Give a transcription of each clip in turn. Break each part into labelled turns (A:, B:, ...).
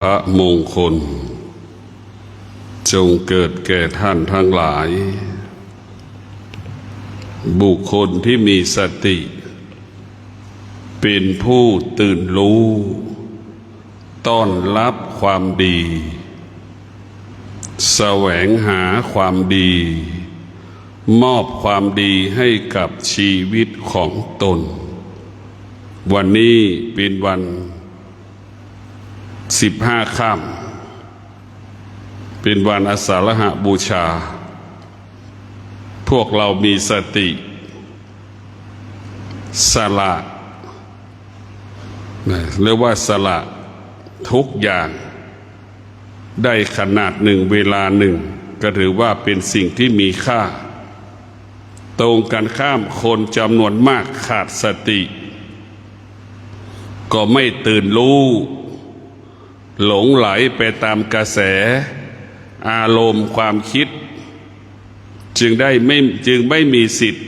A: พระมงคลจงเกิดแก่ท่านทั้งหลายบุคคลที่มีสติเป็นผู้ตื่นรู้ต้อนรับความดีแสวงหาความดีมอบความดีให้กับชีวิตของตนวันนี้เป็นวัน15 ค่ำเป็นวันอาสาฬหบูชาพวกเรามีสติสละเรียกว่าสละทุกอย่างได้ขนาดหนึ่งเวลาหนึ่งก็ถือว่าเป็นสิ่งที่มีค่าตรงกันข้ามคนจำนวนมากขาดสติก็ไม่ตื่นรู้หลงไหลไปตามกระแสอารมณ์ความคิดจึงไม่มีสิทธิ์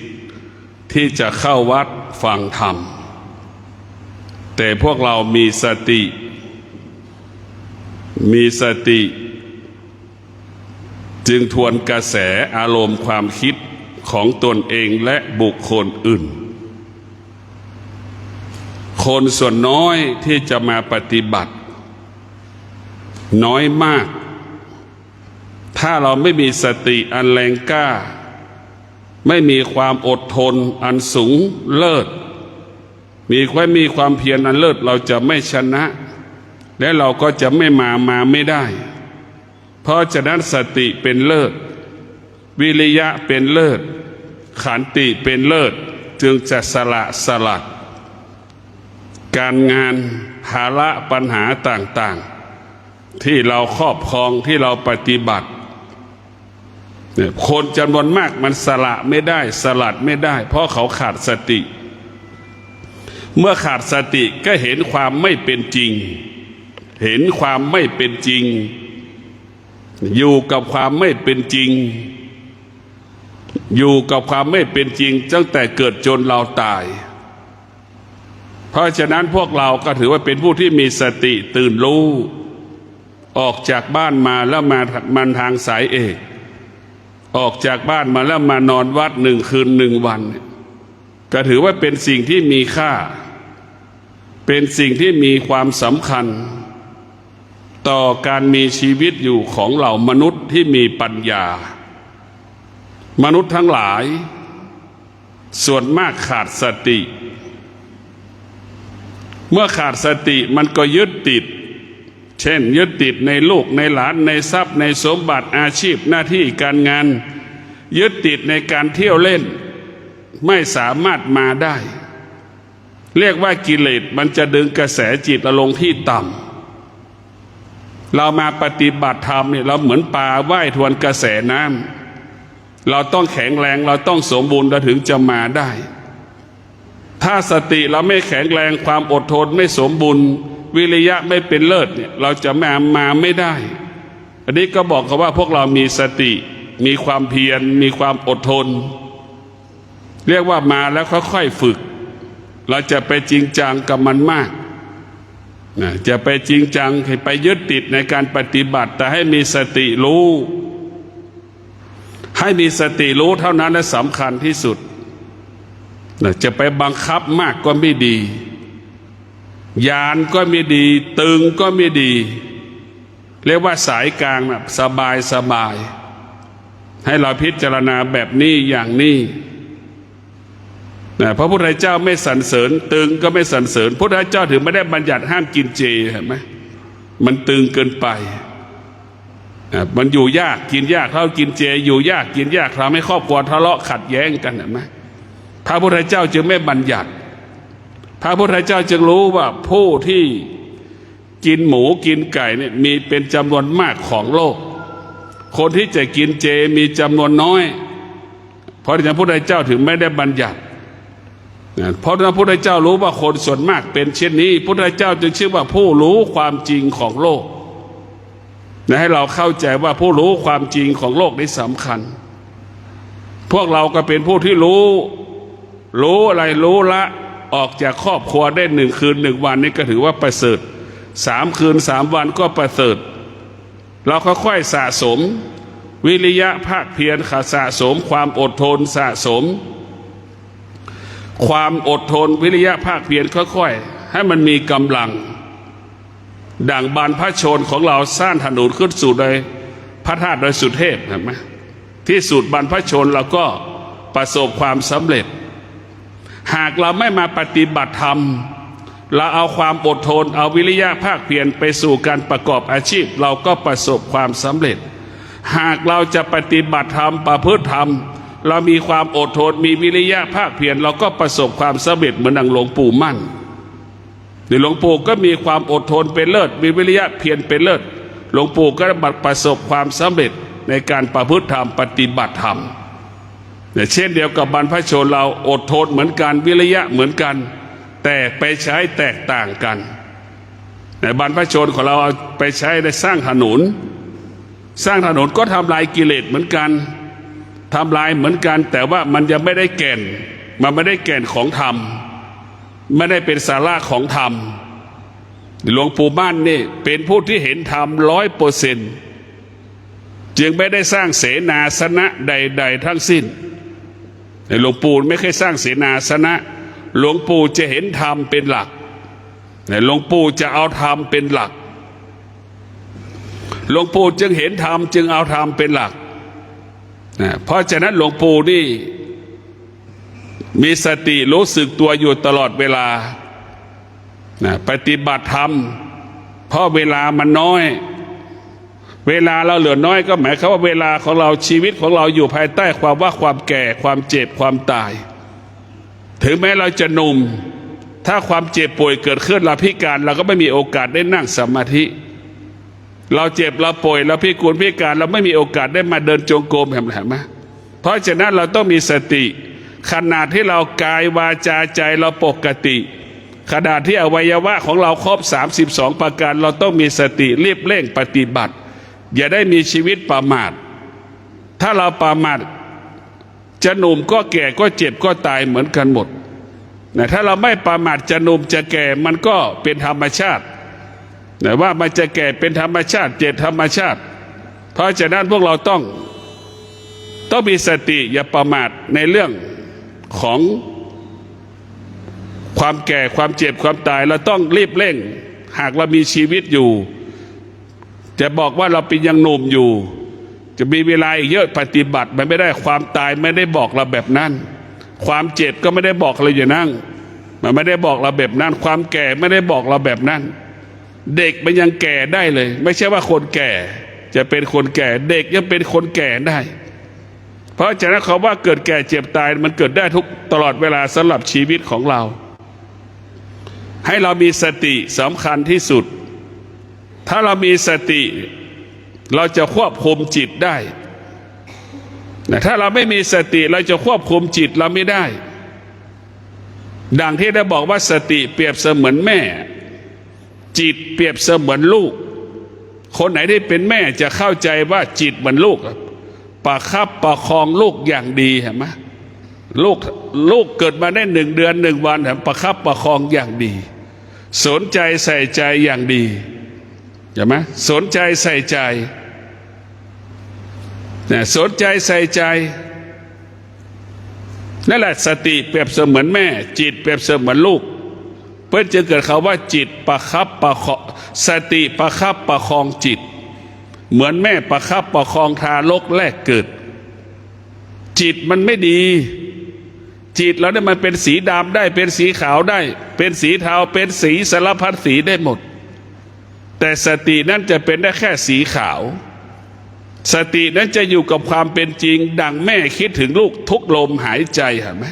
A: ที่จะเข้าวัดฟังธรรมแต่พวกเรามีสติจึงทวนกระแสอารมณ์ความคิดของตนเองและบุคคลอื่นคนส่วนน้อยที่จะมาปฏิบัติน้อยมากถ้าเราไม่มีสติอันแรงกล้าไม่มีความอดทนอันสูงเลิศมีความเพียรอันเลิศเราจะไม่ชนะและเราก็จะไม่มาไม่ได้เพราะฉะนั้นสติเป็นเลิศวิริยะเป็นเลิศขันติเป็นเลิศจึงจะสลัดการงานภาระปัญหาต่างๆที่เราครอบครองที่เราปฏิบัติคนจำนวนมากมันสลัดไม่ได้เพราะเขาขาดสติเมื่อขาดสติก็เห็นความไม่เป็นจริงอยู่กับความไม่เป็นจริงตั้งแต่เกิดจนเราตายเพราะฉะนั้นพวกเราก็ถือว่าเป็นผู้ที่มีสติตื่นรู้ออกจากบ้านมาแล้วมันทางสายเอกออกจากบ้านมาแล้วมานอนวัด1 คืน 1 วันก็ถือว่าเป็นสิ่งที่มีค่าเป็นสิ่งที่มีความสำคัญต่อการมีชีวิตอยู่ของเหล่ามนุษย์ที่มีปัญญามนุษย์ทั้งหลายส่วนมากขาดสติเมื่อขาดสติมันก็ยึดติดเช่นยึดติดในลูกในหลานในทรัพย์ในสมบัติอาชีพหน้าที่การงานยึดติดในการเที่ยวเล่นไม่สามารถมาได้เรียกว่ากิเลสมันจะดึงกระแสจิตลงที่ต่ำเรามาปฏิบัติธรรมเนี่ยเราเหมือนปลาว่ายทวนกระแสน้ำเราต้องแข็งแรงเราต้องสมบูรณ์เราถึงจะมาได้ถ้าสติเราไม่แข็งแรงความอดทนไม่สมบูรณ์วิริยะไม่เป็นเลิศเนี่ยเราจะมาไม่ได้อันนี้ก็บอกกันว่าพวกเรามีสติมีความเพียรมีความอดทนเรียกว่ามาแล้วค่อยๆฝึกเราจะไปจริงจังกับมันมากจะไปจริงจังไปยึดติดในการปฏิบัติแต่ให้มีสติรู้เท่านั้นและสำคัญที่สุดจะไปบังคับมากก็ไม่ดียานก็ไม่ดีตึงก็ไม่ดีเรียกว่าสายกลางนะสบายให้เราพิจารณาแบบนี้อย่างนี้พระพุทธเจ้าไม่สรรเสริญตึงก็ไม่สรรเสริญพระพุทธเจ้าถึงไม่ได้บัญญัติห้ามกินเจเห็นไหมมันตึงเกินไปมันอยู่ยากกินยากเขากินเจอยู่ยากกินยากทำให้ครอบครัวทะเลาะขัดแย้งกันเห็นไหมพระพุทธเจ้าจึงไม่บัญญัติพระพุทธเจ้าจึงรู้ว่าผู้ที่กินหมูกินไก่เนี่ยมีเป็นจำนวนมากของโลกคนที่จะกินเจมีจำนวนน้อยเพราะฉะนั้นพระพุทธเจ้าถึงไม่ได้บัญญัติเพราะพระพุทธเจ้ารู้ว่าคนส่วนมากเป็นเช่นนี้พระพุทธเจ้าจึงชื่อว่าผู้รู้ความจริงของโลกให้เราเข้าใจว่าผู้รู้ความจริงของโลกนี้สำคัญพวกเราก็เป็นผู้ที่รู้อะไรรู้ละ ออกจากครอบครัวได้1 คืน 1 วันนี่ก็ถือว่าประเสริฐ 3 คืน 3 วันก็ประเสริฐเราค่อยๆสะสมวิริยะภาคเพียรสะสมความอดทนสะสมความอดทนวิริยะภาคเพียรค่อยๆให้มันมีกำลังดั่งบรรพชนของเราสร้างถนนขึ้นสู่โดยพระธาตุโดยสุเทพเห็นไหมที่สุดบรรพชนเราก็ประสบความสำเร็จหากเราไม่มาปฏิบัติธรรมเราเอาความอดทนเอาวิริยะภาคเพียรไปสู่การประกอบอาชีพเราก็ประสบความสำเร็จหากเราจะปฏิบัติธรรมประพฤติธรรมเรามีความอดทนมีวิริยะภาคเพียรเราก็ประสบความสำเร็จเหมือนดังหลวงปู่มั่นหลวงปู่ก็มีความอดทนเป็นเลิศมีวิริยะเพียรเป็นเลิศหลวงปู่ก็ประสบความสำเร็จในการประพฤติธรรมปฏิบัติธรรมเช่นเดียวกับบรรพชนเราอดทนเหมือนกันวิริยะเหมือนกันแต่ไปใช้แตกต่างกันในบรรพชนของเราเอาไปใช้ในสร้างถนนก็ทำลายกิเลสเหมือนกันทำลายเหมือนกันแต่ว่ามันยังไม่ได้แก่นมันไม่ได้แก่นของธรรมไม่ได้เป็นสาระของธรรมหลวงปู่มั่นนี่เป็นผู้ที่เห็นธรรม100%จึงไม่ได้สร้างเสนาสนะใดๆทั้งสิ้นหลวงปู่ไม่เคยสร้างเสนาสนะหลวงปู่จะเห็นธรรมเป็นหลักหลวงปู่จะเอาธรรมเป็นหลักหลวงปู่จึงเห็นธรรมจึงเอาธรรมเป็นหลักเพราะฉะนั้นหลวงปู่นี่มีสติรู้สึกตัวอยู่ตลอดเวลาปฏิบัติธรรมเพราะเวลามันน้อยเวลาเราเหลือน้อยก็หมายความว่าเวลาของเราชีวิตของเราอยู่ภายใต้ความแก่ความเจ็บความตายถึงแม้เราจะหนุ่มถ้าความเจ็บป่วยเกิดขึ้นเราพิการเราก็ไม่มีโอกาสได้นั่งสมาธิเราเจ็บเราป่วยเราพิการเราไม่มีโอกาสได้มาเดินจงกรมเห็นไหมเพราะฉะนั้นเราต้องมีสติขนาดที่เรากายวาจาใจเราปกติขนาดที่อวัยวะของเราครบ32ประการเราต้องมีสติรีบเร่งปฏิบัติอย่าได้มีชีวิตประมาทถ้าเราประมาทจะหนุ่มก็แก่ก็เจ็บก็ตายเหมือนกันหมดแต่ถ้าเราไม่ประมาทจะหนุ่มจะแก่มันก็เป็นธรรมชาติแต่ว่ามันจะแก่เป็นธรรมชาติเจ็บธรรมชาติเพราะฉะนั้นพวกเราต้องมีสติอย่าประมาทในเรื่องของความแก่ความเจ็บความตายเราต้องรีบเร่งหากเรามีชีวิตอยู่จะบอกว่าเราเป็นยังหนุ่มอยู่จะมีเวลาอีกเยอะปฏิบัติมันไม่ได้ความตายไม่ได้บอกเราแบบนั้นความเจ็บก็ไม่ได้บอกเราอย่างนั้นมันไม่ได้บอกเราแบบนั้นความแก่ไม่ได้บอกเราแบบนั้นเด็กมันยังแก่ได้เลยไม่ใช่ว่าคนแก่จะเป็นคนแก่เด็กยังเป็นคนแก่ได้เพราะฉะนั้นเขาว่าเกิดแก่เจ็บตายมันเกิดได้ทุกตลอดเวลาสำหรับชีวิตของเราให้เรามีสติสำคัญที่สุดถ้าเรามีสติเราจะควบคุมจิตได้แต่ถ้าเราไม่มีสติเราจะควบคุมจิตเราไม่ได้ดังที่ได้บอกว่าสติเปรียบเสมือนแม่จิตเปรียบเสมือนลูกคนไหนที่เป็นแม่จะเข้าใจว่าจิตเหมือนลูกประคับประคองลูกอย่างดีเห็นไหมลูกเกิดมาได้1 เดือน1 วันประคับประคองอย่างดีสนใจใส่ใจอย่างดีเห็นไหมสนใจใส่ใจสนใจใส่ใจนั่นแหละสติเปรียบเสมือนแม่จิตเปรียบเสมือนลูกเพื่อจะเกิดคำว่าจิตประคับประคองสติประคับประคองจิตเหมือนแม่ประคับประคองทารกแรกเกิดจิตมันไม่ดีจิตเราเนี่ยมันเป็นสีดำได้เป็นสีขาวได้เป็นสีเทาเป็นสีสารพัดสีได้หมดแต่สตินั้นจะเป็นได้แค่สีขาวสตินั้นจะอยู่กับความเป็นจริงดังแม่คิดถึงลูกทุกลมหายใจเห็นไหม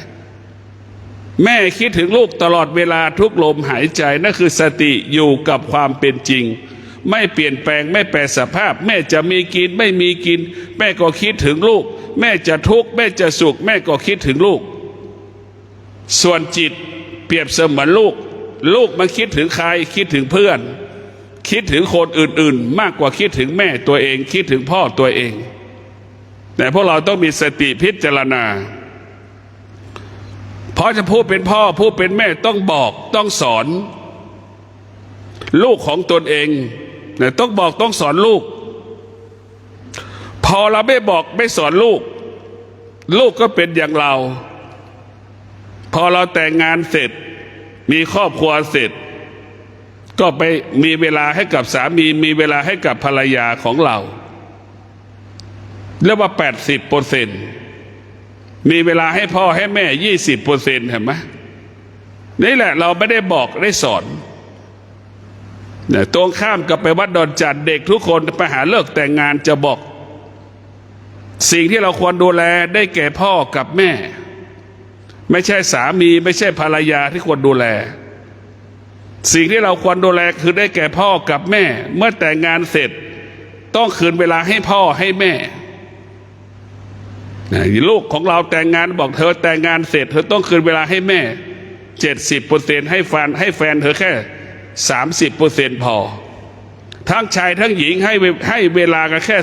A: แม่คิดถึงลูกตลอดเวลาทุกลมหายใจนั่นคือสติอยู่กับความเป็นจริงไม่เปลี่ยนแปลงไม่แปรสภาพแม่จะมีกินไม่มีกินแม่ก็คิดถึงลูกแม่จะทุกข์แม่จะสุขแม่ก็คิดถึงลูกส่วนจิตเปรียบเสมือนลูกมันคิดถึงใครคิดถึงเพื่อนคิดถึงคนอื่นๆมากกว่าคิดถึงแม่ตัวเองคิดถึงพ่อตัวเองแต่พวกเราต้องมีสติพิจารณาเพราะจะผู้เป็นพ่อผู้เป็นแม่ต้องบอกต้องสอน ลูกของตนเองเนี่ยต้องบอกต้องสอนลูกพอเราไม่บอกไม่สอนลูกลูกก็เป็นอย่างเราพอเราแต่งงานเสร็จมีครอบครัวเสร็จก็ไปมีเวลาให้กับสามีมีเวลาให้กับภรรยาของเราเรียกว่า 80%มีเวลาให้พ่อให้แม่ 20%เห็นไหมนี่แหละเราไม่ได้บอกได้สอนเนี่ยตรงข้ามกับไปวัดดอนจันทร์เด็กทุกคนไปหาเลิกแต่งงานจะบอกสิ่งที่เราควรดูแลได้แก่พ่อกับแม่ไม่ใช่สามีไม่ใช่ภรรยาที่ควรดูแลสิ่งที่เราควรดูแลคือได้แก่พ่อกับแม่เมื่อแต่งงานเสร็จต้องคืนเวลาให้พ่อให้แม่ลูกของเราแต่งงานบอกเธอแต่งงานเสร็จเธอต้องคืนเวลาให้แม่ 70% ให้แฟนเธอแค่ 30% พอทั้งชายทั้งหญิงให้เวลากันแค่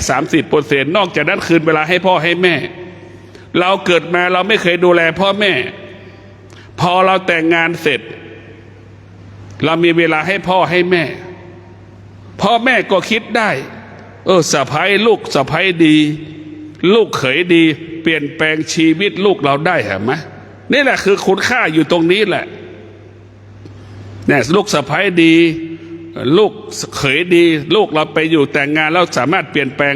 A: 30% นอกจากนั้นคืนเวลาให้พ่อให้แม่เราเกิดมาเราไม่เคยดูแลพ่อแม่พอเราแต่งงานเสร็จเรามีเวลาให้พ่อให้แม่พ่อแม่ก็คิดได้สะใภ้ลูกสะใภ้ดีลูกเขยดีเปลี่ยนแปลงชีวิตลูกเราได้เห็นไหมนี่แหละคือคุณค่าอยู่ตรงนี้แหละเนี่ยลูกสะใภ้ดีลูกเขยดีลูกเราไปอยู่แต่งงานแล้วสามารถเปลี่ยนแปลง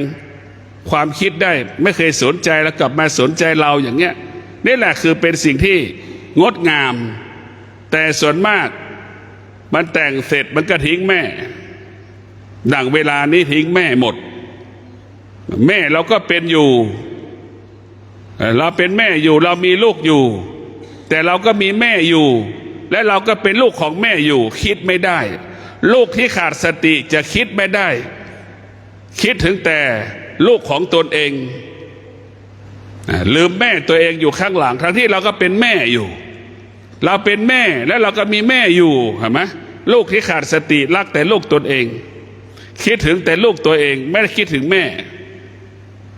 A: ความคิดได้ไม่เคยสนใจแล้วกลับมาสนใจเราอย่างเงี้ยนี่แหละคือเป็นสิ่งที่งดงามแต่ส่วนมากมันแต่งเสร็จมันก็ทิ้งแม่ดังเวลานี้ทิ้งแม่หมดแม่เราก็เป็นอยู่เราเป็นแม่อยู่เรามีลูกอยู่แต่เราก็มีแม่อยู่และเราก็เป็นลูกของแม่อยู่คิดไม่ได้ลูกที่ขาดสติจะคิดไม่ได้คิดถึงแต่ลูกของตนเองลืมแม่ตัวเองอยู่ข้างหลังทั้งที่เราก็เป็นแม่อยู่เราเป็นแม่และเราก็มีแม่อยู่เห็นไหมลูกที่ขาดสติรักแต่ลูกตนเองคิดถึงแต่ลูกตัวเองไม่ได้คิดถึงแม่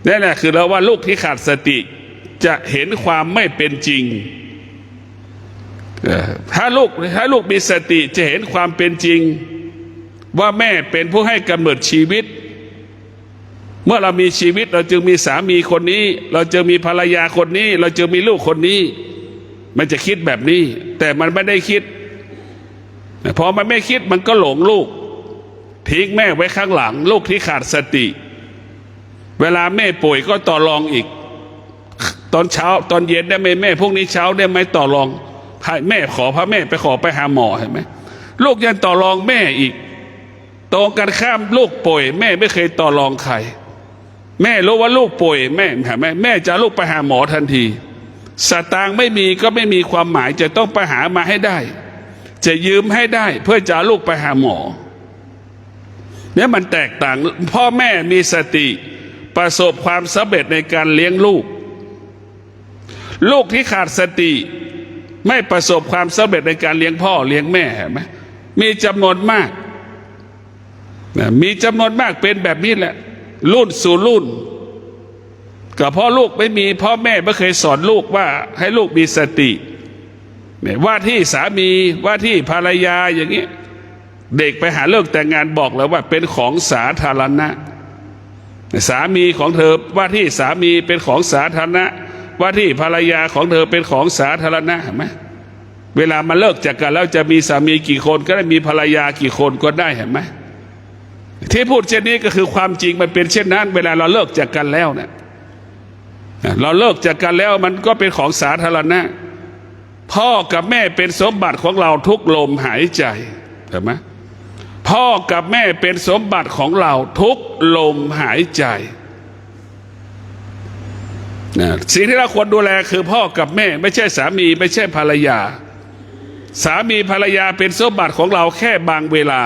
A: นั่นแหละคือเราว่าลูกที่ขาดสติจะเห็นความไม่เป็นจริงถ้าลูกมีสติจะเห็นความเป็นจริงว่าแม่เป็นผู้ให้กำเนิดชีวิตเมื่อเรามีชีวิตเราจึงมีสามีคนนี้เราจึงมีภรรยาคนนี้เราจึงมีลูกคนนี้มันจะคิดแบบนี้แต่มันไม่ได้คิดพอมันไม่คิดมันก็หลงลูกทิ้งแม่ไว้ข้างหลังลูกที่ขาดสติเวลาแม่ป่วยก็ต่อรองอีกตอนเช้าตอนเย็นได้ไหมแม่พวกนี้เช้าได้ไหมต่อรองให้แม่ขอพระแม่ไปหาหมอเห็นไหมลูกยังต่อรองแม่อีกตรงกันข้ามลูกป่วยแม่ไม่เคยต่อรองใครแม่รู้ว่าลูกป่วยแม่เห็นไหมแม่จะลูกไปหาหมอทันทีสตางค์ไม่มีก็ไม่มีความหมายจะต้องไปหามาให้ได้จะยืมให้ได้เพื่อจะลูกไปหาหมอเนี่ยมันแตกต่างพ่อแม่มีสติประสบความสำเร็จในการเลี้ยงลูกลูกที่ขาดสติไม่ประสบความสำเร็จในการเลี้ยงพ่อเลี้ยงแม่เห็นไหมมีจำนวนมากเป็นแบบนี้แหละรุ่นสู่รุ่นก็เพราะลูกไม่มีพ่อแม่ไม่เคยสอนลูกว่าให้ลูกมีสติเนี่ยว่าที่สามีว่าที่ภรรยาอย่างนี้เด็กไปหาเลิกแต่งงานบอกแล้วว่าเป็นของสาธารณะสามีของเธอว่าที่สามีเป็นของสาธารณะว่าที่ภรรยาของเธอเป็นของสาธารณะเห็นไหมเวลามาเลิกจากกันแล้วจะมีสามีกี่คนก็ได้มีภรรยากี่คนก็ได้เห็นไหมที่พูดเช่นนี้ก็คือความจริงมันเป็นเช่นนั้นเวลาเราเลิกจากกันแล้วเนี่ยเราเลิกจากกันแล้วมันก็เป็นของสาธารณะพ่อกับแม่เป็นสมบัติของเราทุกลมหายใจเห็นไหมพ่อกับแม่เป็นสมบัติของเราทุกลมหายใจสิ่งที่เราควรดูแลคือพ่อกับแม่ไม่ใช่สามีไม่ใช่ภรรยาสามีภรรยาเป็นสมบัติของเราแค่บางเวลา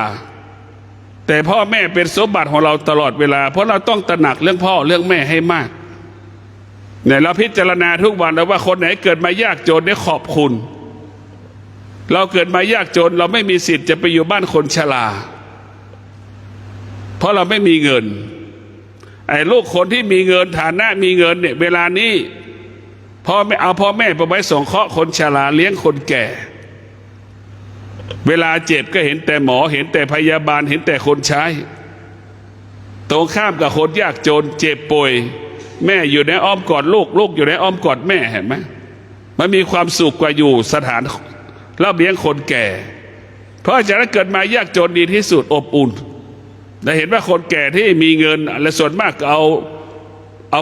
A: แต่พ่อแม่เป็นสมบัติของเราตลอดเวลาเพราะเราต้องตระหนักเรื่องพ่อเรื่องแม่ให้มากเนี่ยเราพิจารณาทุกวันแล้วว่าคนไหนเกิดมายากจนเนี่ยขอบคุณเราเกิดมายากจนเราไม่มีสิทธิ์จะไปอยู่บ้านคนชราเพราะเราไม่มีเงินไอ้ลูกคนที่มีเงินฐานะมีเงินเนี่ยเวลานี้พ่อแม่ไปไว้สงเคราะห์คนชราเลี้ยงคนแก่ เวลาเจ็บก็เห็นแต่หมอเห็นแต่พยาบาลเห็นแต่คนใช้ตรงข้ามกับคนยากจนเจ็บป่วยแม่อยู่ในอ้อมกอดลูกลูกอยู่ในอ้อมกอดแม่เห็นไหมมันมีความสุขกว่าอยู่สถานรับเลี้ยงคนแก่เพราะฉะนั้นเกิดมายากจนดีที่สุดอบอุ่นได้เห็นว่าคนแก่ที่มีเงินและส่วนมากเอา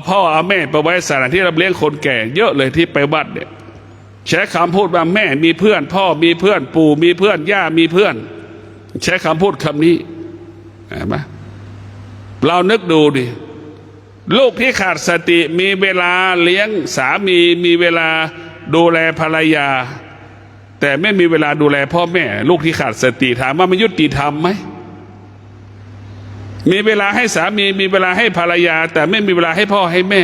A: พ่อเอาแม่ไปไว้สถานที่รับเลี้ยงคนแก่เยอะเลยที่ไปวัดเนี่ยใช้คำพูดว่าแม่มีเพื่อนพ่อมีเพื่อนปู่มีเพื่อนย่ามีเพื่อนใช้คำพูดคำนี้เห็นไหมเรานึกดูดิลูกที่ขาดสติมีเวลาเลี้ยงสามีมีเวลาดูแลภรรยาแต่ไม่มีเวลาดูแลพ่อแม่ลูกที่ขาดสติถามว่ามันยุติธรรมไหมมีเวลาให้สามีมีเวลาให้ภรรยาแต่ไม่มีเวลาให้พ่อให้แม่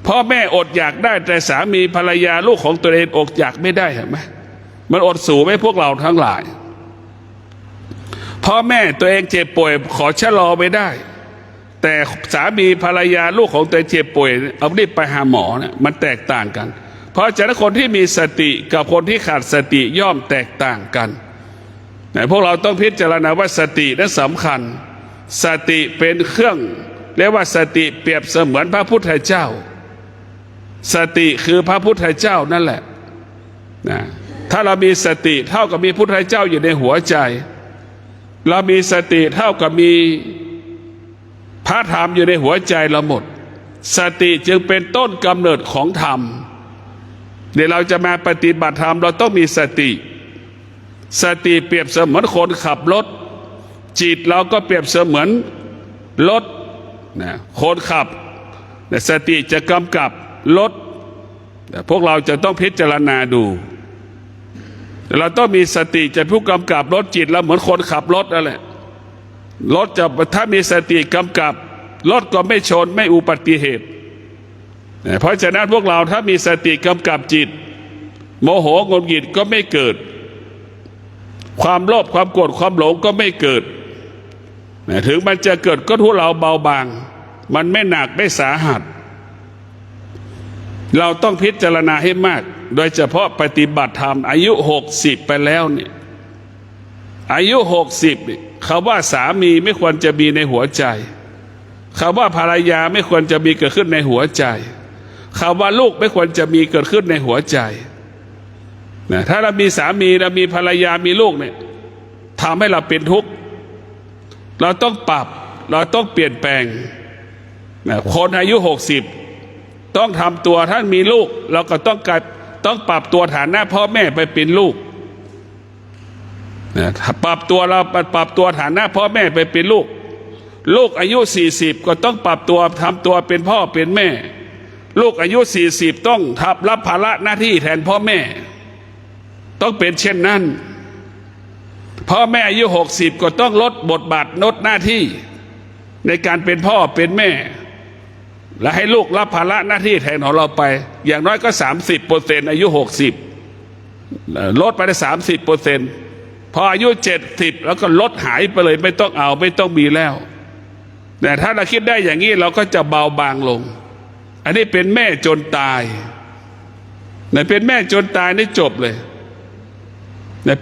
A: พ่อแม่อดอยากได้แต่สามีภรรยาลูกของตัวเองอดอยากไม่ได้เห็นไหมมันอดสูไหมพวกเราทั้งหลายพ่อแม่ตัวเองเจ็บป่วยขอชะลอไม่ได้แต่สามีภรรยาลูกของตัวเองเจ็บป่วยเอารีบไปหาหมอเนี่ยมันแตกต่างกันเพราะฉะนั้นคนที่มีสติกับคนที่ขาดสติย่อมแตกต่างกันพวกเราต้องพิจารณาว่าสตินั้นสำคัญสติเป็นเครื่องเรียกว่าสติเปรียบเสมือนพระพุทธเจ้าสติคือพระพุทธเจ้านั่นแหละนะถ้าเรามีสติเท่ากับมีพุทธเจ้าอยู่ในหัวใจเรามีสติเท่ากับมีพระธรรมอยู่ในหัวใจเราหมดสติจึงเป็นต้นกำเนิดของธรรมเดี๋ยวเราจะมาปฏิบัติธรรมเราต้องมีสติสติเปรียบเสมือนคนขับรถจิตเราก็เปรียบเสมือนรถนะคนขับสติจะกำกับรถพวกเราจะต้องพิจารณาดูเราต้องมีสติจะผู้กำกับรถจิตเราเหมือนคนขับรถนั่นแหละรถจะถ้ามีสติกำกับรถก็ไม่ชนไม่อุบัติเหตุเพราะฉะนั้นพวกเราถ้ามีสติกำกับจิตโมโหงุนหงิดก็ไม่เกิดความโลภความโกรธความหลงก็ไม่เกิดถึงมันจะเกิดก็ทุเลาเบาบางมันไม่หนักไม่สาหัสเราต้องพิจารณาให้มากโดยเฉพาะปฏิบัติธรรมอายุ60ไปแล้วเนี่ยอายุ60เนี่ยคำว่าสามีไม่ควรจะมีในหัวใจคำว่าภรรยาไม่ควรจะมีเกิดขึ้นในหัวใจคำว่าลูกไม่ควรจะมีเกิดขึ้นในหัวใจนะถ้าเรามีสามีเรามีภรรยามีลูกเนี่ยทำให้เราเป็นทุกข์เราต้องปรับเราต้องเปลี่ยนแปลงนะคนอายุ60ต้องทำตัวท่านมีลูกเราก็ต้องปรับตัวฐานะพ่อแม่ไปเป็นลูกนะปรับตัวเราปรับตัวฐานะพ่อแม่ไปเป็นลูกลูกอายุ40ก็ต้องปรับตัวทำตัวเป็นพ่อเป็นแม่ลูกอายุ40ต้องรับภาระหน้าที่แทนพ่อแม่ต้องเป็นเช่นนั้นพ่อแม่อายุ60ก็ต้องลดบทบาทลดหน้าที่ในการเป็นพ่อเป็นแม่และให้ลูกรับภาระหน้าที่แทนของเราไปอย่างน้อยก็ 30% อายุ60ลดไปได้ 30%พออายุ70แล้วก็ลดหายไปเลยไม่ต้องเอาไม่ต้องมีแล้วแต่ถ้าเราคิดได้อย่างนี้เราก็จะเบาบางลงอันนี้เป็นแม่จนตายเป็นแม่จนตายนี่จบเลย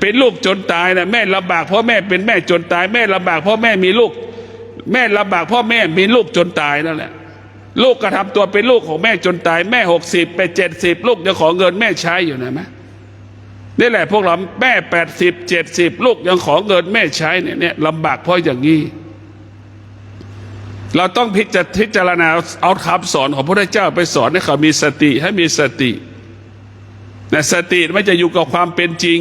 A: เป็นลูกจนตายนะแม่ลำบากเพราะแม่เป็นแม่จนตายแม่ลำบากเพราะแม่มีลูกแม่ลำบากเพราะแม่มีลูกจนตายนั่นแหละลูกก็ทำตัวเป็นลูกของแม่จนตายแม่60ไป70ลูกยังขอเงินแม่ใช้อยู่นะไหมนี่แหละพวกเราแม่80 70ลูกยังขอเงินแม่ใช้เนี่ยลำบากเพราะอย่างนี้เราต้องพิจารณาเอาคำสอนของพระพุทธเจ้าไปสอนให้เขามีสติให้มีสติแต่สติไม่จะอยู่กับความเป็นจริง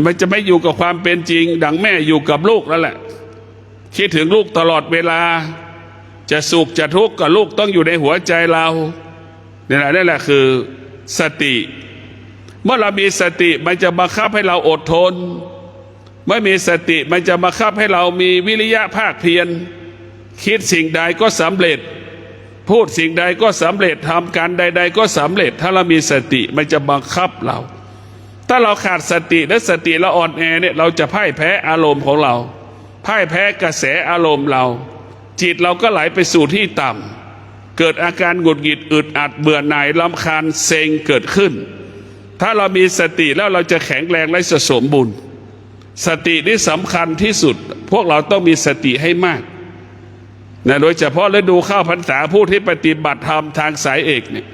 A: มันจะไม่อยู่กับความเป็นจริงดังแม่อยู่กับลูกนั่นแหละคิดถึงลูกตลอดเวลาจะสุขจะทุกข์กับลูกต้องอยู่ในหัวใจเรานี่แหละคือสติเมื่อเรามีสติมันจะบังคับให้เราอดทนเมื่อมีสติมันจะบังคับให้เรามีวิริยะภาคเพียรคิดสิ่งใดก็สำเร็จพูดสิ่งใดก็สำเร็จทำการใดๆก็สำเร็จถ้าเรามีสติมันจะบังคับเราถ้าเราขาดสติและสติเราอ่อนแอเนี่ยเราจะพ่ายแพ้อารมณ์ของเราพ่ายแพ้กระแสอารมณ์เราจิตเราก็ไหลไปสู่ที่ต่ำเกิดอาการหงุดหงิดอึดอัดเบื่อหน่ายรำคาญเซ็งเกิดขึ้น ถ้าเรามีสติแล้วเราจะแข็งแรงและจะสมบูรณ์สตินี่สำคัญที่สุดพวกเราต้องมีสติให้มากนะโดยเฉพาะฤดูเข้าพรรษาผู้ที่ปฏิบัติธรรมทางสายเอกเนี่ย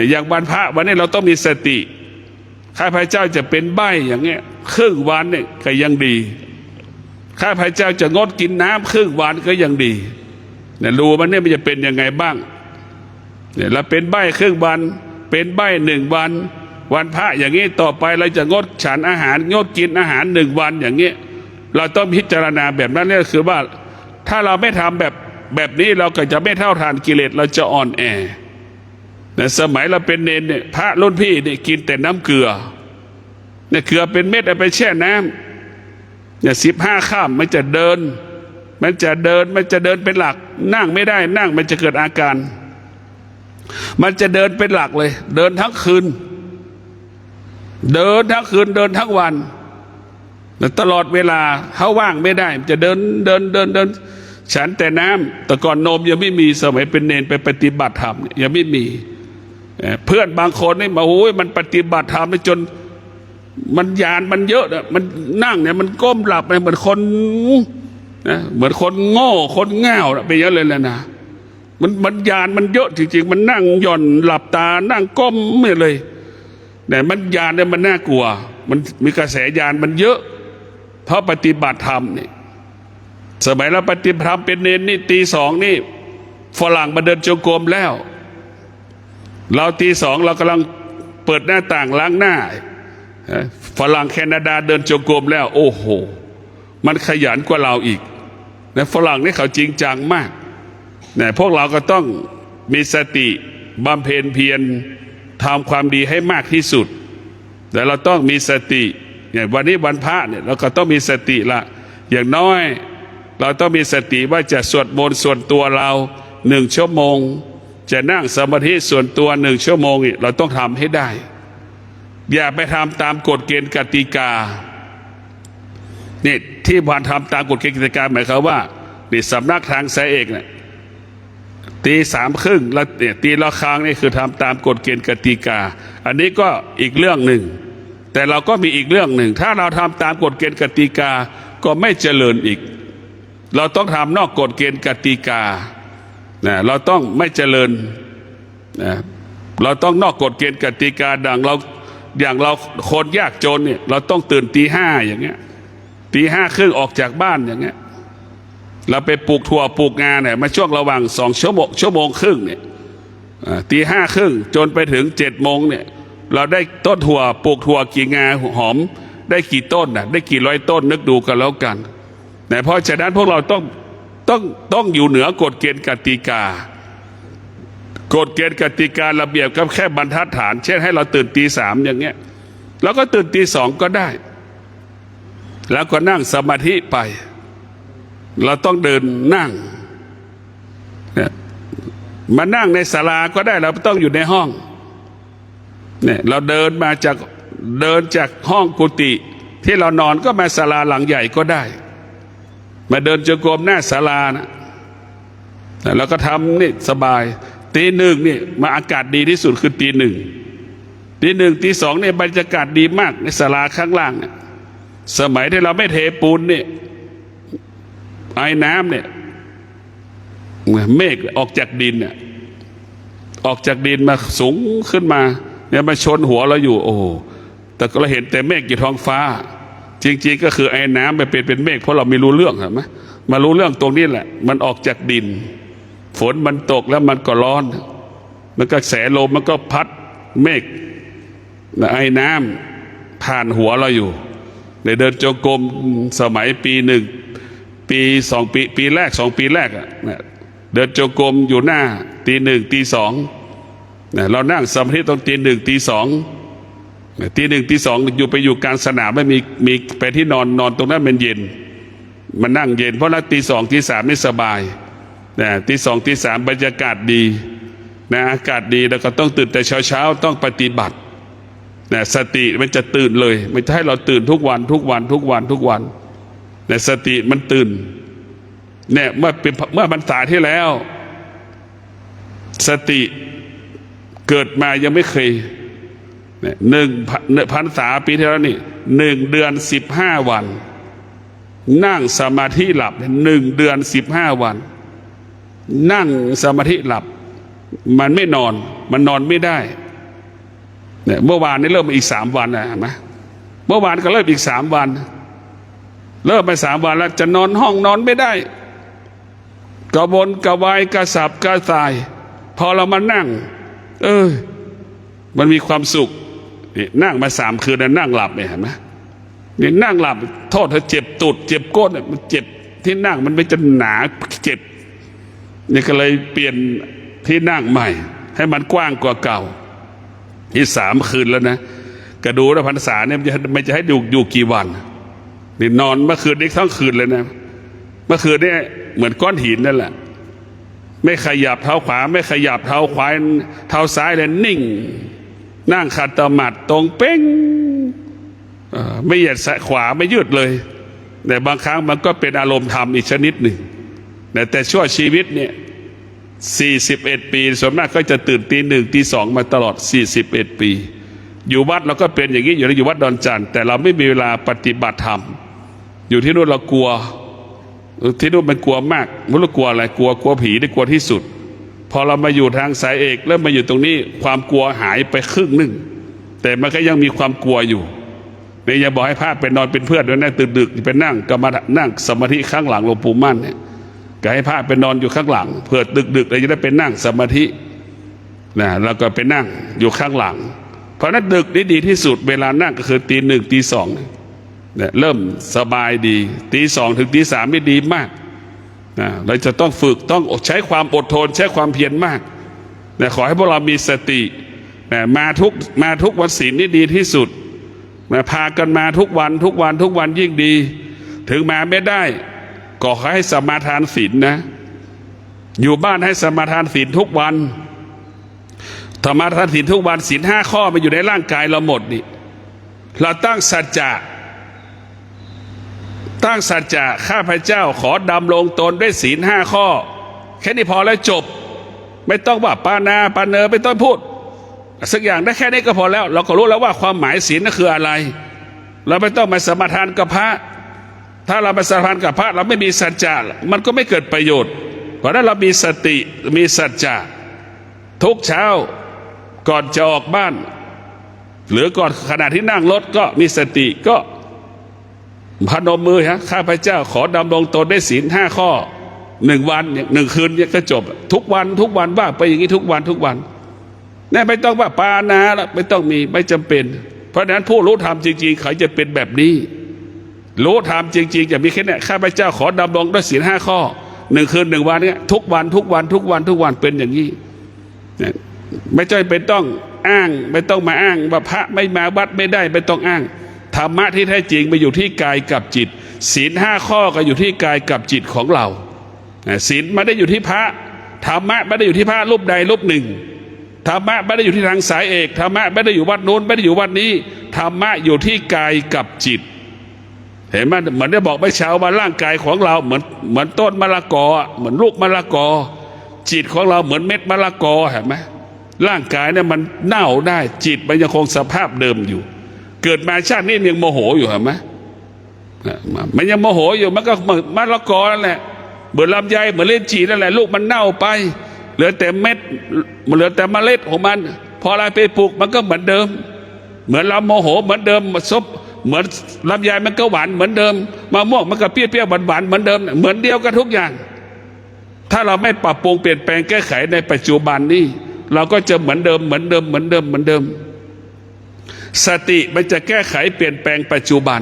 A: อย่างวันพระวันนี้เราต้องมีสติข้าพเจ้าจะเป็นใบ้อย่างเงี้ยครึ่งวันเนี่ยก็ยังดีข้าพเจ้าจะงดกินน้ำครึ่งวันก็ยังดีเนี่ยดูมันเนี่ยมันจะเป็นยังไงบ้างเนี่ยเราเป็นใบ้ครึ่งวันเป็นใบ้1 วันวันพระอย่างนี้ต่อไปเราจะงดฉันอาหารงดกินอาหาร1 วันอย่างเงี้ยเราต้องพิจารณาแบบนั้นเนี่ยคือว่าถ้าเราไม่ทำแบบนี้เราก็จะไม่เท่าทานกิเลสเราจะอ่อนแอเนี่ยสมัยเราเป็นเนนเนี่ยพระรุ่นพี่เนี่ยกินแต่น้ำเกลือเนี่ยเกลือเป็นเม็ดเอาไปแช่น้ำเนี่ย15 ค่ำมันจะเดินเป็นหลักนั่งไม่ได้นั่งมันจะเกิดอาการมันจะเดินเป็นหลักเลยเดินทั้งคืนเดินทั้งวันตลอดเวลาเขาว่างไม่ได้จะเดินฉันแต่น้ำแต่ก่อนนมยังไม่มีสมัยเป็นเนนไปปฏิบัติธรรมยังไม่มีเพื่อนบางคนนี่มาโอ้ยมันปฏิบัติธรรมจนมันยานมันเยอะนะมันนั่งเนี่ยมันก้มหลับเหมือนคนนะเหมือนคนโง่คนง่าวไปเยอะเลยแหละนะมันยานมันเยอะจริงๆมันนั่งหย่อนหลับตานั่งก้มไม่เลยแต่มันยานเนี่ยมันน่ากลัวมันมีกระแสยานมันเยอะเพราะปฏิบัติธรรมนี่สมัยเราปฏิบัติธรรมเป็นเนนนี่ตี 2นี่ฝรั่งมาเดินจงกรมแล้วเราตี 2เรากำลังเปิดหน้าต่างล้างหน้าฝรั่งแคนาดาเดินจงกรมแล้วโอ้โหมันขยันกว่าเราอีกนะฝรั่งนี่เขาจริงจังมากนะพวกเราก็ต้องมีสติบำเพ็ญเพียรทำความดีให้มากที่สุดแต่เราต้องมีสติอย่างวันนี้วันพระเนี่ยเราก็ต้องมีสติละอย่างน้อยเราต้องมีสติว่าจะสวดมนต์ส่วนตัวเรา1 ชั่วโมงจะนั่งสมาธิส่วนตัว1 ชั่วโมงเราต้องทำให้ได้อย่าไปทำตามกฎเกณฑ์กติกานี่ที่ผ่านทำตามกฎเกณฑ์กติกาหมายความว่านี่สำนักทางสายเอกเนี่ยตี 3 ครึ่งแล้วเนี่ยตีละครั้งนี่คือทำตามกฎเกณฑ์กติกาอันนี้ก็อีกเรื่องหนึ่งแต่เราก็มีอีกเรื่องหนึ่งถ้าเราทำตามกฎเกณฑ์กติกาก็ไม่เจริญอีกเราต้องทำนอกกฎเกณฑ์กติกาเราต้องไม่เจริญเราต้องนอกกฎเกณฑ์กติกาอย่างเราคนยากจนเนี่ยเราต้องตื่นตี 5อย่างเงี้ยตี 5 ครึ่งออกจากบ้านอย่างเงี้ยเราไปปลูกถั่วปลูกงาเนี่ยมาช่วงระหว่าง2 ชั่วโมงครึ่งเนี่ยตี 5 ครึ่งจนไปถึง7 โมงเนี่ยเราได้ต้นถั่วปลูกถั่วกี่งาหอมได้กี่ต้นได้กี่ร้อยต้นนึกดูกันแล้วกันแต่เพราะฉะนั้นพวกเราต้องอยู่เหนือกฎเกณฑ์กติกากฎเกณฑ์กติการะเบียบก็แค่บรรทัดฐานเช่นให้เราตื่นตี 3อย่างเงี้ยเราก็ตื่นตี 2ก็ได้แล้วก็นั่งสมาธิไปเราต้องเดินนั่งเนี่ยมานั่งในศาลาก็ได้เราต้องอยู่ในห้องเนี่ยเราเดินจากห้องกุฏิที่เรานอนก็มาศาลาหลังใหญ่ก็ได้มาเดินจงกรมหน้าศาลานะแล้วก็ทำนี่สบายตี 1นี่มาอากาศดีที่สุดคือตี 1ตี 1ตี 2เนี่ยบรรยากาศดีมากในศาลาข้างล่างเนี่ยสมัยที่เราไม่เทปูนเนี่ยไอ้น้ำเนี่ยเมฆออกจากดินเนี่ยออกจากดินมาสูงขึ้นมาเนี่ยมาชนหัวเราอยู่โอ้แต่เราเห็นแต่เมฆอยู่ท้องฟ้าจริงๆก็คือไอ้น้ำไปเป็นเมฆเพราะเราไม่รู้เรื่องเห็นไหมมารู้เรื่องตรงนี้แหละมันออกจากดินฝนมันตกแล้วมันก็ร้อนมันก็แสลมมันก็พัดเมฆไอ้น้ำผ่านหัวเราอยู่ในเดินจงกรมสมัยปี 1ปี2ปีแรก2 ปีแรกเดินจงกรมอยู่หน้าตี 1ตี 2เรานั่งสมาธิตรงตี 1ตี 2ตี 1ตี 2อยู่กลางสนามไม่มีไปที่นอนตรงนั้นมันเย็นมันนั่งเย็นเพราะนั้นตี 2ตี 3นี่สบายตี 2ตี 3บรรยากาศดีอากาศดีแล้วก็ต้องตื่นแต่เช้าต้องปฏิบัติสติมันจะตื่นเลยไม่ใช่ให้เราตื่นทุกวันสติมันตื่นเนี่ยเมื่อพรรษาที่แล้วสติเกิดมายังไม่เคย 1 พรรษาปีที่แล้วนี่1 เดือน 15 วันนั่งสมาธิหลับ1 เดือน 15 วันนั่งสมาธิหลับมันไม่นอนมันนอนไม่ได้เนี่ยเมื่อวานนี้เริ่มมาอีก3 วันนะเห็นไหมเมื่อวานก็เริ่มอีก3 วันเริ่มไป3 วันแล้วจะนอนห้องนอนไม่ได้กระวนกระวายกระสับกระส่ายพอเรามานั่งมันมีความสุขนี่นั่งมา3 คืนแล้วนั่งหลับเนี่ยเห็นไหมนี่นั่งหลับโทษเธอเจ็บตูดเจ็บก้นมันเจ็บที่นั่งมันไม่จะหนาเจ็บนี่ก็เลยเปลี่ยนที่นั่งใหม่ให้มันกว้างกว่าเก่าที่3 คืนแล้วนะก็ดูนะพรรษาเนี่ยมันจะให้อยู่กี่วันนี่นอนเมื่อคืนนี้ทั้งคืนเลยนะเมื่อคืนนี้เหมือนก้อนหินนั่นแหละไม่ขยับเท้าขวาไม่ขยับเท้าขวาเท้าซ้ายเลยนิ่งนั่งขัดสมาธิตรงเป้งไม่เหยียดขวาไม่ยืดเลยแต่บางครั้งมันก็เป็นอารมณ์ธรรมอีกชนิดหนึ่งแต่ชั่วชีวิตเนี่ย41 ปีส่วนมากก็จะตื่นตี 1 ตี 2มาตลอด41 ปีอยู่วัดเราก็เป็นอย่างนี้อยู่วัดดอนจันทร์แต่เราไม่มีเวลาปฏิบัติธรรมอยู่ที่นู่นเรากลัวที่นู่นมันกลัวมากไม่รู้กลัวอะไรกลัวผีได้กลัวที่สุดพอเรามาอยู่ทางสายเอกแล้วมาอยู่ตรงนี้ความกลัวหายไปครึ่งหนึ่งแต่มันก็ยังมีความกลัวอยู่เนี่ยอย่าบอกให้พระไปนอนเป็นเพื่อนด้วยนะตื่นดึกไปนั่งก็มานั่งสมาธิข้างหลังหลวงปู่มั่นเนี่ยก็ให้พระไปนอนอยู่ข้างหลังเพื่อดึกๆเราจะได้ไปนั่งสมาธินะแล้วก็ไปนั่งอยู่ข้างหลังเพราะนั้นดึกนี่ดีที่สุดเวลานั่งก็คือตี 1 ตี 2เนี่ยเริ่มสบายดีตี 2 ถึงตี 3ไม่ดีมากนะเราจะต้องฝึกต้องใช้ความอดทนใช้ความเพียรมากนะขอให้พวกเรามีสตินะมาทุกวันศีลนี่ดีที่สุดนะพากันมาทุกวันยิ่งดีถึงมาไม่ได้ก็ขอให้สมาทานศีลนะอยู่บ้านให้สมาทานศีลทุกวันสมาทานศีลทุกวันศีล5 ข้อมันอยู่ในร่างกายเราหมดนี่เราตั้งสัจจะข้าพเจ้าขอดำรงตนด้วยศีล5 ข้อแค่นี้พอแล้วจบไม่ต้องว่าปานาปาเนอไม่ต้องพูดสักอย่างได้แค่นี้ก็พอแล้วเราก็รู้แล้วว่าความหมายศีลนั่นคืออะไรเราไม่ต้องมาสมาทานกับพระถ้าเราไปสมาทานกับพระเราไม่มีสัจจะมันก็ไม่เกิดประโยชน์เพราะนั้นเรามีสติมีสัจจะทุกเช้าก่อนจะออกบ้านหรือก่อนขณะที่นั่งรถก็มีสติก็พนมมือข้าพเจ้าขอดำรงตนได้ศีล5 ข้อ1 วัน1 คืนเนี่ยก็จบทุกวันว่าไปอย่างนี้ทุกวันนี่ไม่ต้องว่าปานาแล้วไม่ต้องมีไม่จำเป็นเพราะฉะนั้นผู้รู้ธรรมจริงๆเขาจะเป็นแบบนี้รู้ธรรมจริงๆจะมีแค่นี้ข้าพเจ้าขอดำรงด้วยศีล5 ข้อ1 คืน 1 วันเนี่ยทุกวันเป็นอย่างนี้ไม่ใช่เป็นต้องอ้างไม่ต้องมาอ้างว่าพระไม่มาวัดไม่ได้ไม่ต้องอ้างธรรมะที่แท้จริงไปอยู่ที่กายกับจิตศีล5 ข้อก็อยู่ที่กายกับจิตของเราศีลไม่ได้อยู่ที่พระธรรมะไม่ได้อยู่ที่พระรูปใดรูปหนึ่งธรรมะไม่ได้อยู่ที่ทางสายเอกธรรมะไม่ได้อยู่วัดโน้นไม่ได้อยู่วัดนี้ธรรมะอยู่ที่กายกับจิตเห็นไหมเหมือนได้บอกไปเช้าว่าร่างกายของเราเหมือนต้นมะละกอเหมือนลูกมะละกอจิตของเราเหมือนเม็ดมะละกอเห็นไหมร่างกายเนี่ยมันเน่าได้จิตมันยังคงสภาพเดิมอยู่เกิดมาชาตินี้ยังโมโหอยู่เห็นไหมมันยังโมโหอยู่มันก็เหมือนมะละกอนั่นแหละเหมือนลำไยเหมือนเล่นจีนั่นแหละลูกมันเน่าไปเหลือแต่เม็ดเหลือแต่เมล็ดของมันพออะไรไปปลูกมันก็เหมือนเดิมเหมือนเราโมโหเหมือนเดิมเหมือนลำไยมันก็หวานเหมือนเดิมมะม่วงมันก็เปรี้ยวหวานเหมือนเดิมเหมือนเดียวกันทุกอย่างถ้าเราไม่ปรับปรุงเปลี่ยนแปลงแก้ไขในปัจจุบันนี้เราก็จะเหมือนเดิมสติมันจะแก้ไขเปลี่ยนแปลงปัจจุบัน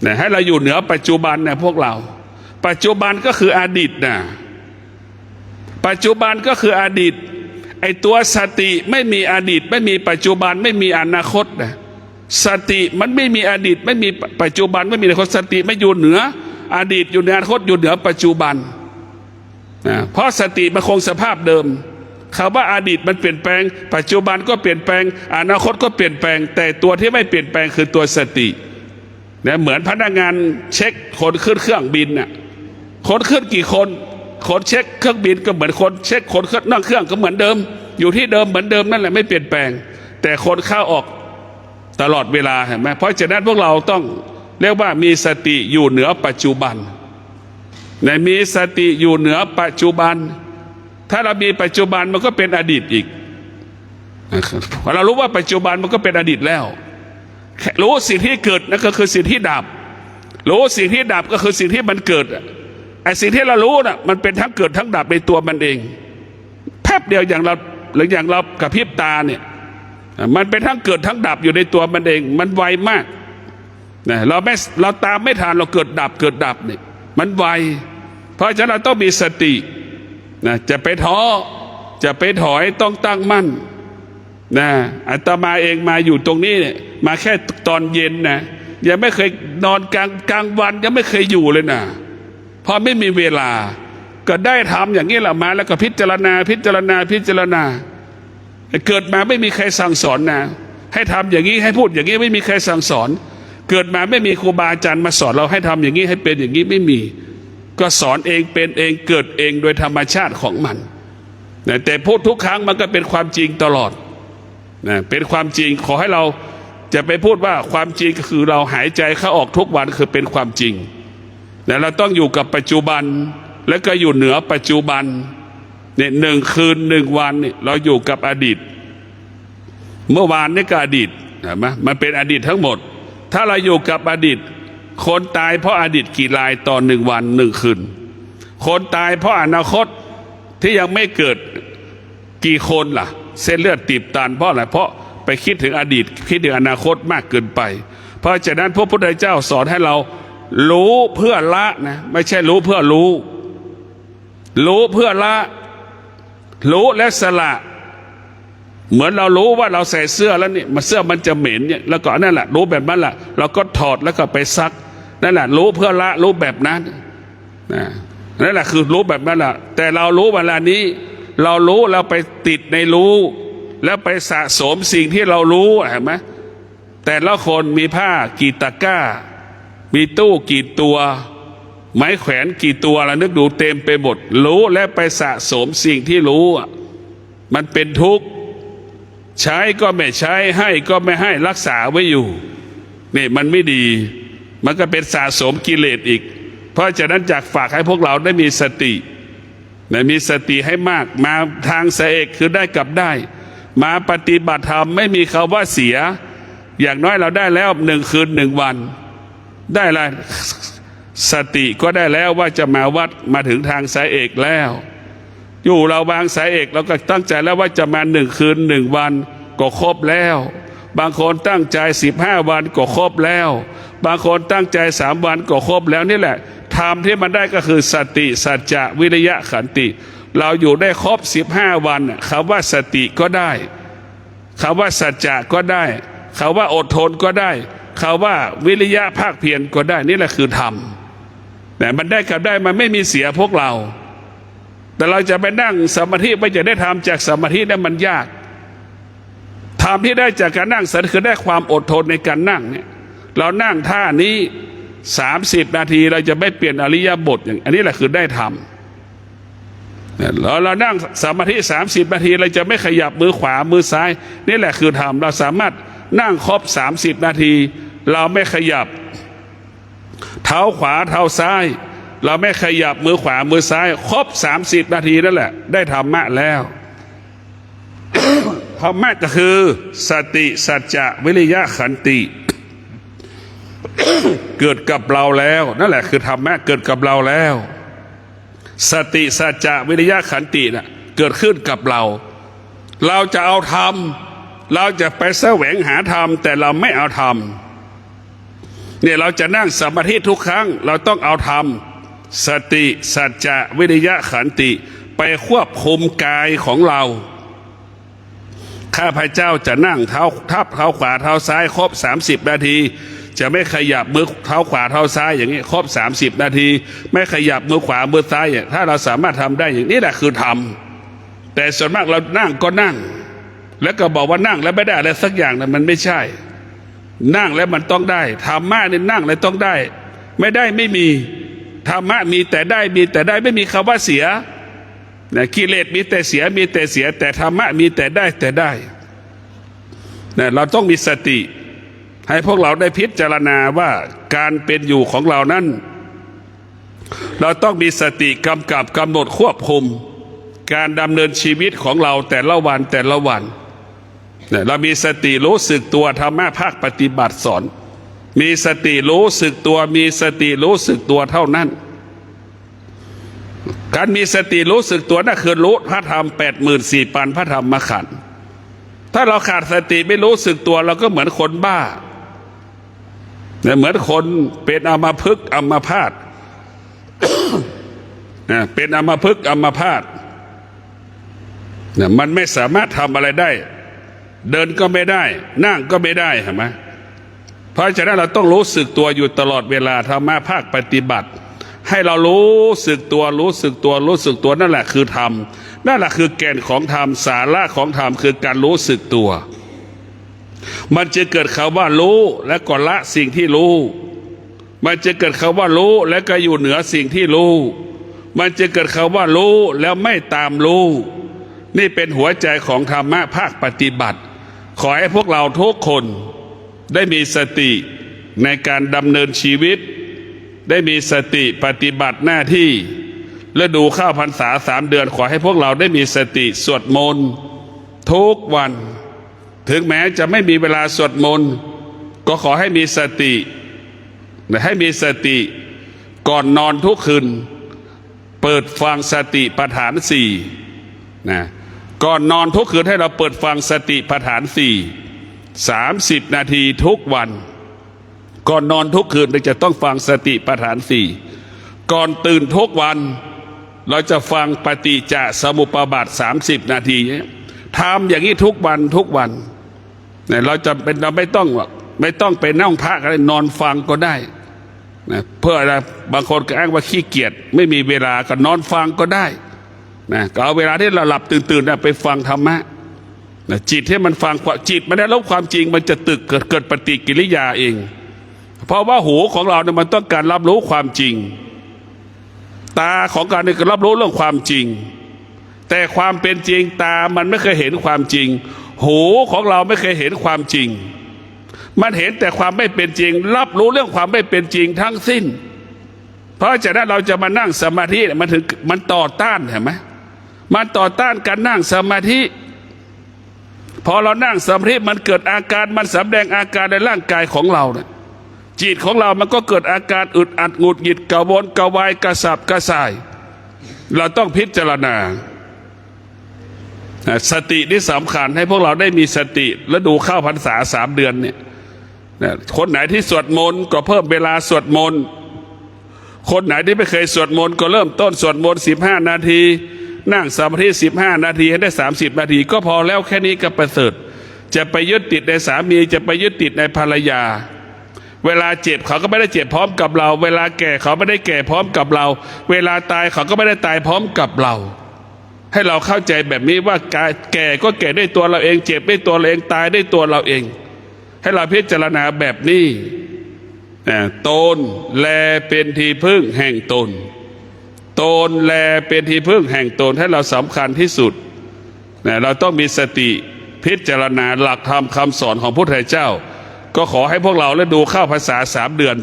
A: นะให้เราอยู่เหนือปัจจุบันนะพวกเราปัจจุบันก็คืออดีตนะปัจจุบันก็คืออดีตไอตัวสติไม่มีอดีตไม่มีปัจจุบันไม่มีอนาคตนะสติมันไม่มีอดีตไม่มีปัจจุบันไม่มีอนาคตสติไม่อยู่เหนืออดีตอยู่เหนืออนาคตอยู่เหนือปัจจุบันนะเพราะสติมันคงสภาพเดิมคำว่าอดีตมันเปลี่ยนแปลงปัจจุบันก็เปลี่ยนแปลงอนาคตก็เปลี่ยนแปลงแต่ตัวที่ไม่เปลี่ยนแปลงคือตัวสติเนี่ยเหมือนพนักงานเช็คคนขึ้นเครื่องบินน่ะคนขึ้นกี่คนคนเช็คเครื่องบินก็เหมือนคนเช็คคนนั่งเครื่องก็เหมือนเดิมอยู่ที่เดิมเหมือนเดิมนั่นแหละไม่เปลี่ยนแปลง แต่คนเข้าออกตลอดเวลาเห็นไหมเพราะฉะนั้นพวกเราต้องเรียกว่ามีสติอยู่เหนือปัจจุบันมีสติอยู่เหนือปัจจุบันถ้าเรามีปัจจุบันมันก็เป็นอดีตอีกพอเรารู้ว่าปัจจุบันมันก็เป็นอดีตแล้วรู้สิ่งที่เกิดนั่นก็คือสิ่งที่ดับรู้สิ่งที่ดับก็คือสิ่งที่มันเกิดไอ้สิ่งที่เรารู้น่ะมันเป็นทั้งเกิดทั้งดับในตัวมันเองแป๊บเดียวอย่างเราหรืออย่างเรากระพริบตาเนี่ยมันเป็นทั้งเกิดทั้งดับอยู่ในตัวมันเองมันไวมากนะเราตามไม่ทันเราเกิดดับเนี่ยมันไวเพราะฉะนั้นเราต้องมีสตินะจะไปท้อจะไปถอยต้องตั้งมั่นนะอาตมาเองมาอยู่ตรงนี้เนี่ยมาแค่ตอนเย็นนะยังไม่เคยนอนกลางวันยังไม่เคยอยู่เลยนะเพราะไม่มีเวลาก็ได้ทำอย่างนี้แหละมาแล้วก็พิจารณาเกิดมาไม่มีใครสั่งสอนนะให้ทำอย่างนี้ให้พูดอย่างนี้ไม่มีใครสั่งสอนเกิดมาไม่มีครูบาอาจารย์มาสอนเราให้ทำอย่างนี้ให้เป็นอย่างนี้ไม่มีก็สอนเองเป็นเองเกิดเองโดยธรรมชาติของมันนะแต่พูดทุกครั้งมันก็เป็นความจริงตลอดนะเป็นความจริงขอให้เราจะไปพูดว่าความจริงก็คือเราหายใจเข้าออกทุกวันคือเป็นความจริงแต่เราต้องอยู่กับปัจจุบันและก็อยู่เหนือปัจจุบันเนี่ย1 คืน 1 วันเนี่ยเราอยู่กับอดีตเมื่อวานนี่ก็อดีตเห็นไหมมันเป็นอดีตทั้งหมดถ้าเราอยู่กับอดีตคนตายเพราะอดีตกี่รายต่อ1 วัน 1 คืนคนตายเพราะอนาคตที่ยังไม่เกิดกี่คนล่ะเส้นเลือดตีบตันเพราะอะไรเพราะไปคิดถึงอดีตคิดถึงอนาคตมากเกินไปเพราะฉะนั้นพระพุทธเจ้าสอนให้เรารู้เพื่อละนะไม่ใช่รู้เพื่อรู้เพื่อละรู้และสละเหมือนเรารู้ว่าเราใส่เสื้อแล้วนี่เสื้อมันจะเหม็นเนี่ยแล้วก็นั่นแหละรู้แบบนั้นแหละเราก็ถอดแล้วก็ไปซักนั่นแหละรู้เพื่อละรู้แบบนั้นนั่นแหละคือรู้แบบนั้นแหละแต่เรารู้เวลานี้เรารู้เราไปติดในรู้แล้วไปสะสมสิ่งที่เรารู้เห็นไหมแต่ละคนมีผ้ากี่ตะกร้ามีตู้กี่ตัวไม้แขวนกี่ตัวแล้วนึกดูเต็มไปหมดรู้และไปสะสมสิ่งที่รู้มันเป็นทุกข์ใช้ก็ไม่ใช้ให้ก็ไม่ให้รักษาไว้อยู่นี่มันไม่ดีมันก็เป็นสะสมกิเลสอีกเพราะฉะนั้นจากฝากให้พวกเราได้มีสติมีสติให้มากมาทางสะเอกคือได้กับได้มาปฏิบัติธรรมไม่มีคำว่าเสียอย่างน้อยเราได้แล้ว1 คืน 1 วันได้อะไรสติก็ได้แล้วว่าจะมาวัดมาถึงทางสายเอกแล้วอยู่เราวางสายเอกเราก็ตั้งใจแล้วว่าจะมา1 คืน 1 วันก็ครบแล้วบางคนตั้งใจ15 วันก็ครบแล้วบางคนตั้งใจ3 วันก็ครบแล้วนี่แหละธรรมที่มันได้ก็คือสติสัจจะวิริยะขันติเราอยู่ได้ครบ15 วันคำว่าสติก็ได้คำว่าสัจจะก็ได้คำว่าอดทนก็ได้คำว่าวิริยะภาคเพียรก็ได้นี่แหละคือธรรมแต่มันได้กับได้มันไม่มีเสียพวกเราแต่เราจะไปนั่งสมาธิไม่จะได้ทำจากสมาธินั้นมันยากธรรมที่ได้จากการนั่งสันคือได้ความอดทนในการนั่งเนี่ยเรานั่งท่านี้30 นาทีเราจะไม่เปลี่ยนอริยบทอย่างอันนี้แหละคือได้ธรรมเรานั่งสมาธิ30 นาทีเราจะไม่ขยับมือขวามือซ้ายนี่แหละคือธรรมเราสามารถนั่งครบ30 นาทีเราไม่ขยับเท้าขวาเท้าซ้ายเราไม่ขยับมือขวามือซ้ายครบ30 นาทีนั่นแหละได้ธรรมะแล้ว ธรรมะก็คือสติสัจจะวิริยะขันติ เกิดกับเราแล้วนั่นแหละคือธรรมะเกิดกับเราแล้วสติสัจจะวิริยะขันติน่ะเกิดขึ้นกับเราเราจะเอาธรรมเราจะไปแสวงหาธรรมแต่เราไม่เอาธรรมเนี่ยเราจะนั่งสมาธิทุกครั้งเราต้องเอาธรรมสติสัจจะวิริยะขันติไปควบคุมกายของเราข้าพเจ้าจะนั่งเท้าขวาเท้าซ้ายครบ30 นาทีจะไม่ขยับมือเท้าขวาเท้าซ้ายอย่างนี้ครบ30 นาทีไม่ขยับมือขวามือซ้ายถ้าเราสามารถทำได้อย่างนี้แหละคือธรรมแต่ส่วนมากเรานั่งก็นั่งแล้วก็บอกว่านั่งแล้วไม่ได้อะไรสักอย่างนั้นมันไม่ใช่นั่งแล้วมันต้องได้ธรรมะนี่นั่งแล้วต้องได้ไม่ได้ไม่มีธรรมะมีแต่ได้มีแต่ได้ไม่มีคำว่าเสียกิเลสมีแต่เสียมีแต่เสียแต่ธรรมะมีแต่ได้แต่ได้ เนี่ยเราต้องมีสติให้พวกเราได้พิจารณาว่าการเป็นอยู่ของเรานั้นเราต้องมีสติกำกับกำหนดควบคุมการดำเนินชีวิตของเราแต่ละวันแต่ละวันเนี่ยเรามีสติรู้สึกตัวธรรมะภาคปฏิบัติสอนมีสติรู้สึกตัวมีสติรู้สึกตัวเท่านั้นการมีสติรู้สึกตัวนั่นคือรู้พระธรรม84,000พระธรรมขันธ์ถ้าเราขาดสติไม่รู้สึกตัวเราก็เหมือนคนบ้าเนี่ยเหมือนคนเป็นอัมพฤกษ์อัมพาต เป็นอัมพฤกษ์อัมพาตเนี่ยมันไม่สามารถทำอะไรได้เดินก็ไม่ได้นั่งก็ไม่ได้เห็นไหมเพราะฉะนั้นเราต้องรู้สึกตัวอยู่ตลอดเวลาธรรมะภาคปฏิบัติให้เรารู้สึกตัวรู้สึกตัวรู้สึกตัวนั่นแหละคือธรรมนั่นแหละคือแก่นของธรรมสาระของธรรมคือการรู้สึกตัวมันจะเกิดคำว่ารู้และก็ละสิ่งที่รู้มันจะเกิดคำว่ารู้และก็อยู่เหนือสิ่งที่รู้มันจะเกิดคำว่ารู้แล้วไม่ตามรู้นี่เป็นหัวใจของธรรมะภาคปฏิบัติขอให้พวกเราทุกคนได้มีสติในการดำเนินชีวิตได้มีสติปฏิบัติหน้าที่ฤดูเข้าพรรษา3 เดือนขอให้พวกเราได้มีสติสวดมนต์ทุกวันถึงแม้จะไม่มีเวลาสวดมนต์ก็ขอให้มีสติให้มีสติก่อนนอนทุกคืนเปิดฟังสติปัฏฐาน4นะก่อนนอนทุกคืนให้เราเปิดฟังสติปัฏฐาน4 30 นาทีทุกวันก่อนนอนทุกคืนเราจะต้องฟังสติปัฏฐาน4ก่อนตื่นทุกวันเราจะฟังปฏิจจสมุปบาท30 นาทีทำอย่างนี้ทุกวันทุกวันเนี่ยเราจะเป็นเราไม่ต้องไปนั่งพักอะไรนอนฟังก็ได้นะเพื่ออะไรบางคนก็อ้างว่าขี้เกียจไม่มีเวลาก็นอนฟังก็ได้นะก็เอาเวลาที่เราหลับตื่นไปฟังธรรมะนะจิตที่มันฟังจิตมันได้รับความจริงมันจะเกิดปฏิกิริยาเองเพราะว่าหูของเราเนี่ยมันต้องการรับรู้ความจริงตาของการเนี่ยก็รับรู้เรื่องความจริงแต่ความเป็นจริงตามันไม่เคยเห็นความจริงหูของเราไม่เคยเห็นความจริงมันเห็นแต่ความไม่เป็นจริงรับรู้เรื่องความไม่เป็นจริงทั้งสิ้นเพราะฉะนั้นเราจะมานั่งสมาธิมันต่อต้านเห็นไหมมันต่อต้านการนั่งสมาธิพอเรานั่งสมาธิมันเกิดอาการมันแสดงอาการในร่างกายของเราเนี่ยจิตของเรามันก็เกิดอาการอึดอัดหงุดหงิดกระวนกระวายกระสับกระส่ายเราต้องพิจารณาสตินี่สำคัญให้พวกเราได้มีสติและดูเข้าพรรษา3 เดือนเนี่ยคนไหนที่สวดมนต์ก็เพิ่มเวลาสวดมนต์คนไหนที่ไม่เคยสวดมนต์ก็เริ่มต้นสวดมนต์15 นาทีนั่งสมาธิ15 นาทีให้ได้30 นาทีก็พอแล้วแค่นี้ก็ประเสริฐจะไปยึดติดในสามีจะไปยึดติดในภรรยาเวลาเจ็บเขาก็ไม่ได้เจ็บพร้อมกับเราเวลาแก่เขาไม่ได้แก่พร้อมกับเราเวลาตายเขาก็ไม่ได้ตายพร้อมกับเราให้เราเข้าใจแบบนี้ว่าแก่ก็แก่ด้วยตัวเราเองเจ็บด้วยตัวเราเองตายด้วยตัวเราเองให้เราพิจารณาแบบนี้ตนแลเป็นที่พึ่งแห่งตนตนแลเป็นที่พึ่งแห่งตนให้เราสำคัญที่สุดเราต้องมีสติพิจารณาหลักธรรมคำสอนของพระพุทธเจ้าก็ขอให้พวกเราและดูเข้าพรรษา3 เดือน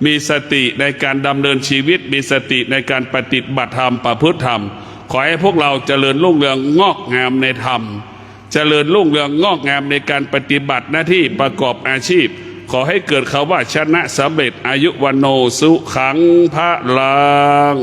A: มีสติในการดำเนินชีวิตมีสติในการปฏิบัติธรรมประพฤติธรรมขอให้พวกเราเจริญรุ่งเรืองงอกงามในธรรมเจริญรุ่งเรืองงอกงามในการปฏิบัติหน้าที่ประกอบอาชีพขอให้เกิดคำว่าชนะสำเร็จอายุวันโนสุขังพระลัง